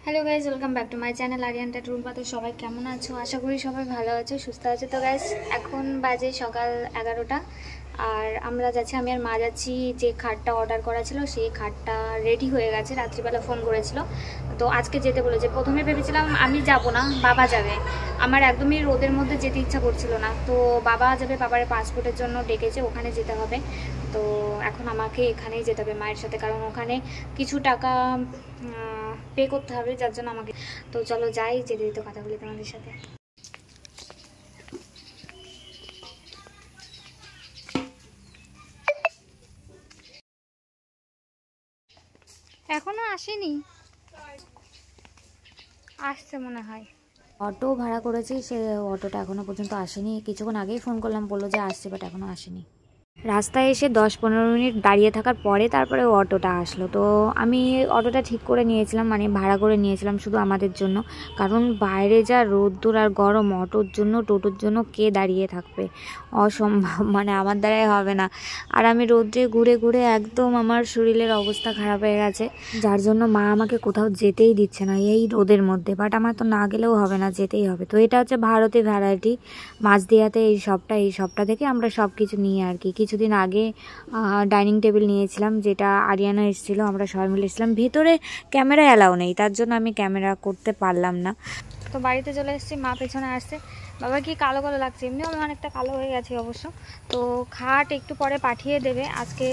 Hello guys, welcome back to my channel Ariyan টেট রুম্পা। তো সবাই কেমন আছো? আশা করি সবাই ভালো আছো, সুস্থ আছো। তো গাইজ এখন বাজে সকাল 11টা আর আমরা যাচ্ছি, আমি আর মা যাচ্ছি। যে খাটটা অর্ডার করা ছিল সেই খাটটা রেডি হয়ে গেছে, রাত্রিবেলা ফোন করেছিল। তো আজকে যেতে বলেছে। প্রথমে ভেবেছিলাম আমি যাব না, বাবা যাবে। আমার একদমই রোদের মধ্যে যেতে ইচ্ছা করছিল না, তো বাবা যাবে। বাবার পাসপোর্টের জন্য ডেকেছে, ওখানে যেতে হবে। তো এখন আমাকে এখানেই যেতে হবে মায়ের সাথে, কারণ ওখানে কিছু টাকা পে করতে হবে, যার জন্য আমাকে। তো চলো যাই, যেতে যেতে কথা বলি তোমাদের সাথে। এখনো আসেনি, আসছে মনে হয়। অটো ভাড়া করেছি, সে অটোটা এখনো পর্যন্ত আসেনি। কিছুক্ষণ আগেই ফোন করলাম, বললো যে আসছে, বাট এখনো আসেনি। রাস্তায় এসে 10-15 মিনিট দাঁড়িয়ে থাকার পরে তারপরে অটোটা আসলো। তো আমি অটোটা ঠিক করে নিয়েছিলাম, মানে ভাড়া করে নিয়েছিলাম শুধু আমাদের জন্য, কারণ বাইরে যা রোদ্দুর আর গরম, অটোর জন্য টোটোর জন্য কে দাঁড়িয়ে থাকবে, অসম্ভব, মানে আমার দ্বারাই হবে না। আর আমি রোদ্রে ঘুরে ঘুরে একদম আমার শরীরের অবস্থা খারাপ হয়ে গেছে, যার জন্য মা আমাকে কোথাও যেতেই দিচ্ছে না এই রোদের মধ্যে। বাট আমার তো না গেলেও হবে না, যেতেই হবে। তো এটা হচ্ছে ভারতে ভ্যারাইটি মাঝদিয়াতে এই সবটা থেকে আমরা সব কিছু নিয়ে আর কি। কিছুদিন আগে ডাইনিং টেবিল নিয়েছিলাম, যেটা আরিয়ানা এসেছিলো, আমরা সবাই মিলে এসেছিলাম। ভেতরে ক্যামেরা অ্যালাউ নেই, তার জন্য আমি ক্যামেরা করতে পারলাম না। তো বাড়িতে চলে এসেছি, মা পেছনে আসছে। বাবা কি কালো কালো লাগছে, এমনিও আমি অনেকটা কালো হয়ে গেছি অবশ্য। তো খাট একটু পরে পাঠিয়ে দেবে, আজকে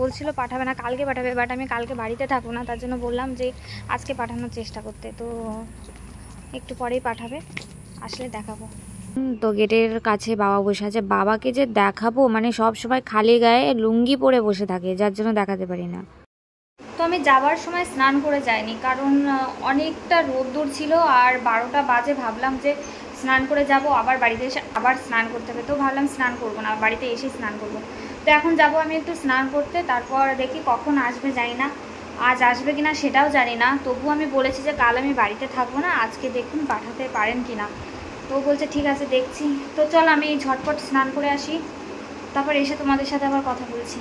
বলছিল পাঠাবে না, কালকে পাঠাবে। বাট আমি কালকে বাড়িতে থাকবো না, তার জন্য বললাম যে আজকে পাঠানোর চেষ্টা করতে। তো একটু পরেই পাঠাবে, আসলে দেখাবো। তো গেটের কাছে বাবা বসে আছে, বাবাকে যে দেখাবো, মানে সব সময় খালি গায়ে লুঙ্গি পরে বসে থাকে, যার জন্য দেখাতে পারি না। তো আমি যাবার সময় স্নান করে যাইনি, কারণ অনেকটা রোদ্দুর ছিল। আর 12টা বাজে, ভাবলাম যে স্নান করে যাব, আবার বাড়িতে এসে আবার স্নান করতে হবে। তো ভাবলাম স্নান করবো না, বাড়িতে এসে স্নান করব। তো এখন যাব আমি একটু স্নান করতে, তারপর দেখি কখন আসবে, জানি না। আজ আসবে কিনা সেটাও জানি না। তবু আমি বলেছি যে কাল আমি বাড়িতে থাকবো না, আজকে দেখুন পাঠাতে পারেন কিনা। তো বলছে ঠিক আছে, দেখছি। তো চল আমি ঝটপট স্নান করে আসি, তারপর এসে তোমাদের সাথে আবার কথা বলছি।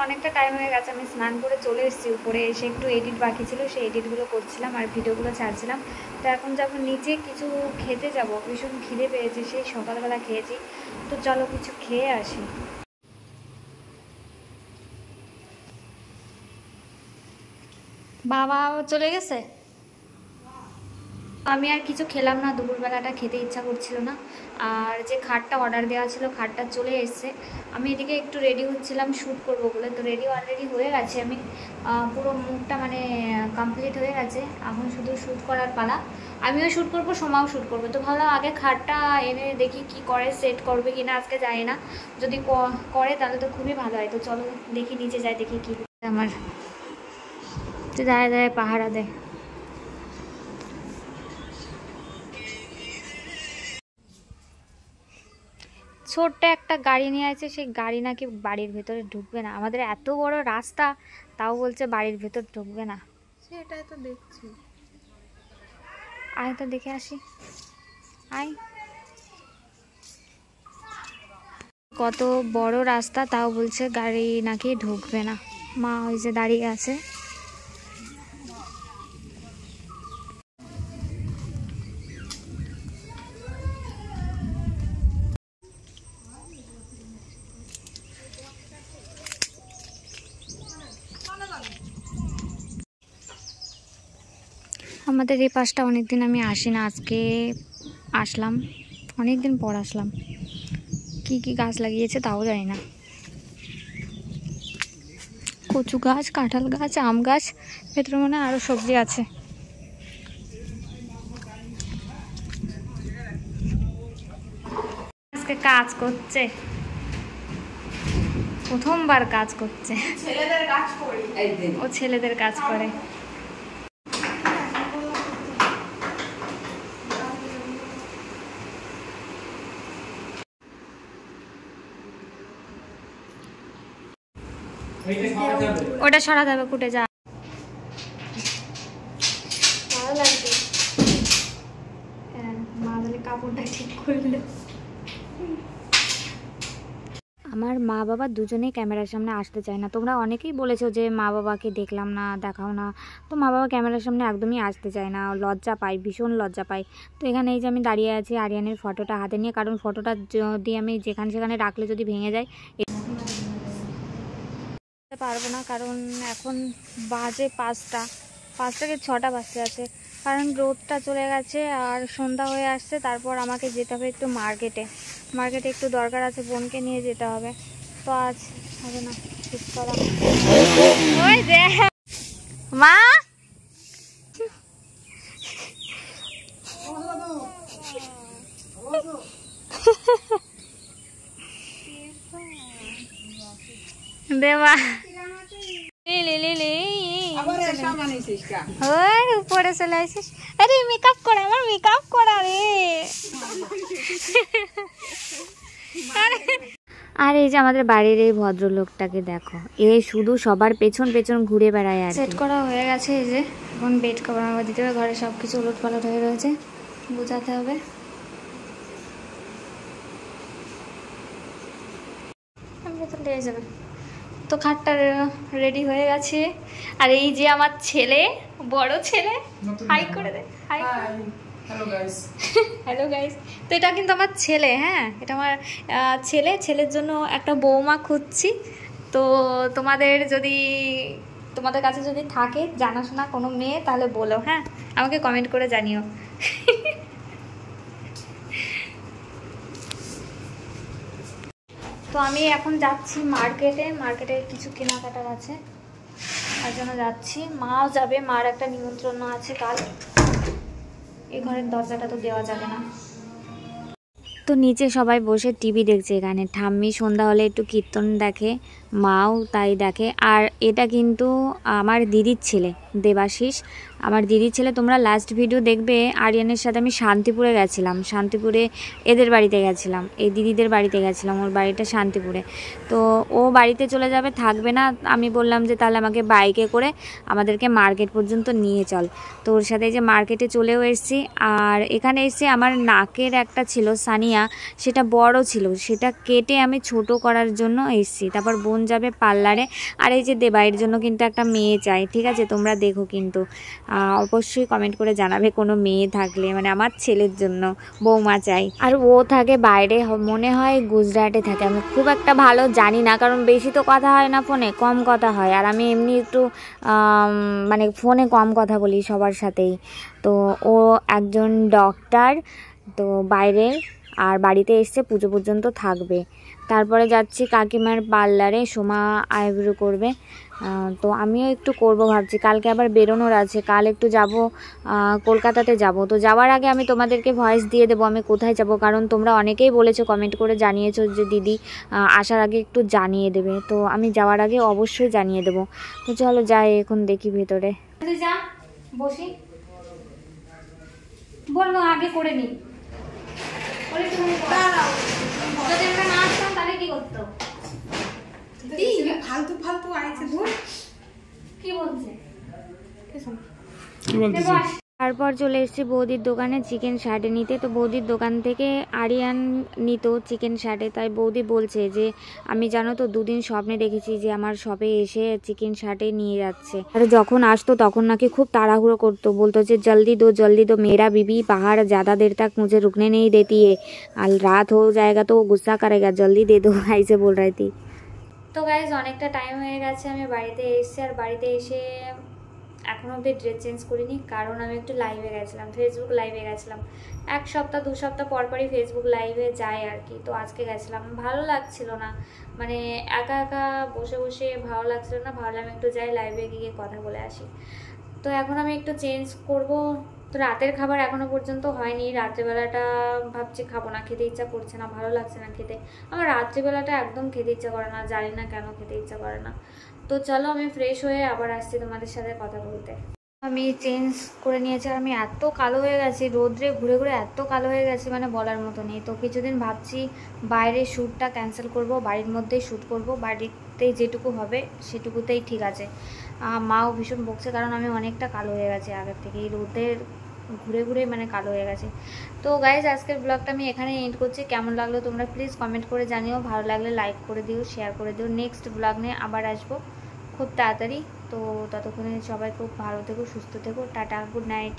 অনেকটা টাইম হয়ে গেছে, আমি স্নান করে চলে এসেছি উপরে। এসে একটু এডিট বাকি ছিল, সেই এডিটগুলো করছিলাম আর ভিডিওগুলো ছাড়ছিলাম। তো এখন যাবো নিচে, কিছু খেতে যাব, ভীষণ খিদে পেয়েছে, সেই সকালবেলা খেয়েছি। তো চলো কিছু খেয়ে আসি। বাবা চলে গেছে, আমি আর কিছু খেলাম না, দুপুরবেলাটা খেতে ইচ্ছা করছিল না। আর যে খাটটা অর্ডার দেওয়া ছিল, খাটটা চলে এসছে। আমি এদিকে একটু রেডি হচ্ছিলাম শ্যুট করবো বলে। তো রেডি অলরেডি হয়ে গেছে, আমি পুরো মুখটা মানে কমপ্লিট হয়ে গেছে। এখন শুধু শ্যুট করার পালা। আমিও শ্যুট করবো, সোমাও শ্যুট করবে। তো ভাবলাম আগে খাটটা এনে দেখি কি করে, সেট করবে কিনা আজকে জানি না। যদি করে তাহলে তো খুবই ভালো হয়। তো চলো দেখি, নিচে যাই, দেখি কি আমার দাঁড়ায় দাঁড়ায় পাহারা দেয়। ছোট্ট একটা গাড়ি নিয়ে আছে, সেই গাড়ি নাকি বাড়ির ভেতরে ঢুকবে না। আমাদের এত বড় রাস্তা, তাও বলছে বাড়ির ভেতর ঢুকবে না। সেটাই তো দেখছি। আয় তো দেখে আসি, আয়। কত বড় রাস্তা, তাও বলছে গাড়ি নাকি ঢুকবে না। মা ওই যে দাঁড়িয়ে আছে। আমাদের এই পাশটা অনেকদিন আমি আসি না, আজকে আসলাম, অনেকদিন পর আসলাম। কি কি গাছ লাগিয়েছে তাও জানি না। কচু গাছ, কাঁঠাল গাছ, আম গাছ, ভেতরে মনে হয় আরও সবজি আছে। আজকে কাজ করছে, প্রথমবার কাজ করছে। ও ছেলেদের কাজ করে। ওটা সরাতে হবে, কুটে যা। ভালো লাগছে। হ্যাঁ, মা তাহলে কাপড়টা ঠিক করলো। আমার মা বাবা দুজনেই ক্যামেরার সামনে আসতে চায় না। তোমরা অনেকেই বলেছো যে মা বাবাকে দেখলাম না, দেখাও না। তো মা বাবা ক্যামেরার সামনে একদমই আসতে চায় না, লজ্জা পায়, ভীষণ লজ্জা পায়। তো এখানে এই যে আমি দাঁড়িয়ে আছি আরিয়ানের ফটোটা হাতে নিয়ে, কারণ ফটোটা যদি আমি যেখানে সেখানে রাখলে যদি ভেঙে যায় পারবো না, কারণ এখন বাজে 5টা থেকে 6টা বাজতে আছে, কারণ রোদটা চলে গেছে আর সন্ধ্যা হয়ে আসছে। তারপর আমাকে যেতে হবে একটু মার্কেটে একটু দরকার আছে, বোনকে নিয়ে যেতে হবে। তো আজ হবে না ঠিক করা। ওই যে মা দেবা উপরে চলে আসিস। আরে মেকআপ করা, আমার মেকআপ করা রে। আর এই যে আমাদের বাড়ির এই ভদ্রলোকটাকে দেখো, এ শুধু সবার পেছন পেছন ঘুরে বেড়ায়। আর সেট করা হয়ে গেছে, এই যে এখন বেড কভার আমার দিতে হবে। ঘরে সব কিছু উলট পালট হয়ে রয়েছে, বোঝাতে হবে। আমি তো লেগে যাবে। তো খাটটা রেডি হয়ে গেছে। আর এই যে আমার ছেলে, বড় ছেলে, হাই করে দে। Hi, hello guys. Hello guys. তো এটা কিন্তু আমার ছেলে, হ্যাঁ এটা আমার ছেলের জন্য একটা বৌমা খুঁজছি। তো তোমাদের কাছে যদি থাকে জানাশোনা কোনো মেয়ে তাহলে বলো, হ্যাঁ আমাকে কমেন্ট করে জানিও। তো আমি এখন যাচ্ছি মার্কেটে কিছু কেনাকাটার আছে, তার জন্য যাচ্ছি। মাও যাবে, মার একটা নিমন্ত্রণ আছে কাল। এই ঘরের দরজাটা তো দেওয়া যাবে না। তো নিচে সবাই বসে টিভি দেখছে। এখানে ঠাম্মি সন্ধ্যা হলে একটু কীর্তন দেখে, মাও তাই দেখে। আর এটা কিন্তু আমার দিদির ছেলে দেবাশিস, আমার দিদির ছেলে। তোমরা লাস্ট ভিডিও দেখবে আরিয়ানের সাথে আমি শান্তিপুরে গেছিলাম, শান্তিপুরে এদের বাড়িতে গেছিলাম, এই দিদিদের বাড়িতে গেছিলাম, ওর বাড়িটা শান্তিপুরে। তো ও বাড়িতে চলে যাবে, থাকবে না। আমি বললাম যে তাহলে আমাকে বাইকে করে আমাদেরকে মার্কেট পর্যন্ত নিয়ে চল। তো ওর সাথে যে মার্কেটে চলেও এসেছি। আর এখানে এসে আমার নাকের একটা ছিল সানিয়া, সেটা বড় ছিল, সেটা কেটে আমি ছোট করার জন্য এসেছি। তারপর বোন যাবে পার্লারে। আর এই যে দেবাইয়ের জন্য কিন্তু একটা মেয়ে চাই, ঠিক আছে? তোমরা দেখো কিন্তু অবশ্যই কমেন্ট করে জানাবে কোনো মেয়ে থাকলে, মানে আমার ছেলের জন্য বৌমা চাই। আর ও থাকে বাইরে, মনে হয় গুজরাটে থাকে। আমি খুব একটা ভালো জানি না, কারণ বেশি তো কথা হয় না ফোনে, কম কথা হয়। আর আমি এমনি একটু মানে ফোনে কম কথা বলি সবার সাথেই। তো ও একজন ডক্টর, তো বাইরে, আর বাড়িতে এসছে, পুজো পর্যন্ত থাকবে। তারপরে যাচ্ছি কাকিমার পার্লারে, সোমা আইব্রো করবে। তো আমিও একটু করব ভাবছি। কালকে আবার বেরোনোর আছে, কাল একটু যাব কলকাতাতে যাব। তো যাওয়ার আগে আমি তোমাদেরকে ভয়েস দিয়ে দেবো আমি কোথায় যাব, কারণ তোমরা অনেকেই বলেছো, কমেন্ট করে জানিয়েছো যে দিদি আসার আগে একটু জানিয়ে দেবে। তো আমি যাওয়ার আগে অবশ্যই জানিয়ে দেবো। তো চলো যাই, এখন দেখি ভেতরে। যা বসি, বললো আগে করে নি। যদি আমরা না আসতাম তাহলে কি করতো? ফালতু ফালতু আইছে। কি বলছে? তারপর চলে এসেছি বৌদির দোকানে চিকেন শার্টে নিতে। তো বৌদির দোকান থেকে আরিয়ান নিত চিকেন শার্টে, তাই বৌদি বলছে যে আমি জানো তো 2 দিন স্বপ্নে দেখেছি যে আমার শপে এসে চিকেন শার্টে নিয়ে যাচ্ছে। আর যখন আসতো তখন নাকি খুব তাড়াহুড়ো করতো, বলতো যে জলদি দো মেরা বিবি বাহার ज़्यादा देर तक मुझे रुकने नहीं देती है, আর রাত हो जाएगा तो गुस्सा करेगा, जल्दी दे दो ऐसे बोल रही थी। তো গাইজ অনেকটা টাইম হয়ে গেছে, আমি বাড়িতে এসেছি। আর বাড়িতে এসে এখনও অবধি ড্রেস চেঞ্জ করিনি, কারণ আমি একটু লাইভে গেছিলাম, ফেসবুক লাইভে গেছিলাম। 1 সপ্তাহ 2 সপ্তাহ পরই ফেসবুক লাইভে যায় আর কি। তো আজকে গেছিলাম, ভালো লাগছিল না, মানে একা একা বসে বসে ভালো লাগছিল না। ভাবলাম একটু যাই লাইভে গিয়ে কথা বলে আসি। তো এখন আমি একটু চেঞ্জ করব। তো রাতের খাবার এখনও পর্যন্ত হয়নি, রাত্রিবেলাটা ভাবছি খাবো না, খেতে ইচ্ছা করছে না, ভালো লাগছে না খেতে। আমার রাত্রিবেলাটা একদম খেতে ইচ্ছা করে না, জানি না কেন খেতে ইচ্ছা করে না। তো চলো আমি ফ্রেশ হয়ে আবার আসছি তোমাদের সাথে কথা বলতে। আমি চেঞ্জ করে নিয়েছি, আর আমি এত কালো হয়ে গেছি, রোদ্রে ঘুরে ঘুরে এত কালো হয়ে গেছি মানে বলার মতো নেই। তো কিছুদিন ভাবছি বাইরের শ্যুটটা ক্যান্সেল করব, বাড়ির মধ্যেই শ্যুট করব, বাড়িতে যেটুকু হবে সেটুকুতেই ঠিক আছে। মাও ভীষণ বকছে, কারণ আমি অনেকটা কালো হয়ে গেছি আগের থেকে, এই রোদের ঘুরে ঘুরে মানে কালো হয়ে গেছে। তো গাইজ আজকের ব্লগটা আমি এখানে এন্ড করছি। কেমন লাগলো তোমরা প্লিজ কমেন্ট করে জানিও, ভালো লাগলে লাইক করে দিও, শেয়ার করে দিও। নেক্সট ব্লগ নিয়ে আবার আসবো খুব তাড়াতাড়ি। তো ততক্ষণে সবাই খুব ভালো থেকো, সুস্থ থেকো। Tata, good night.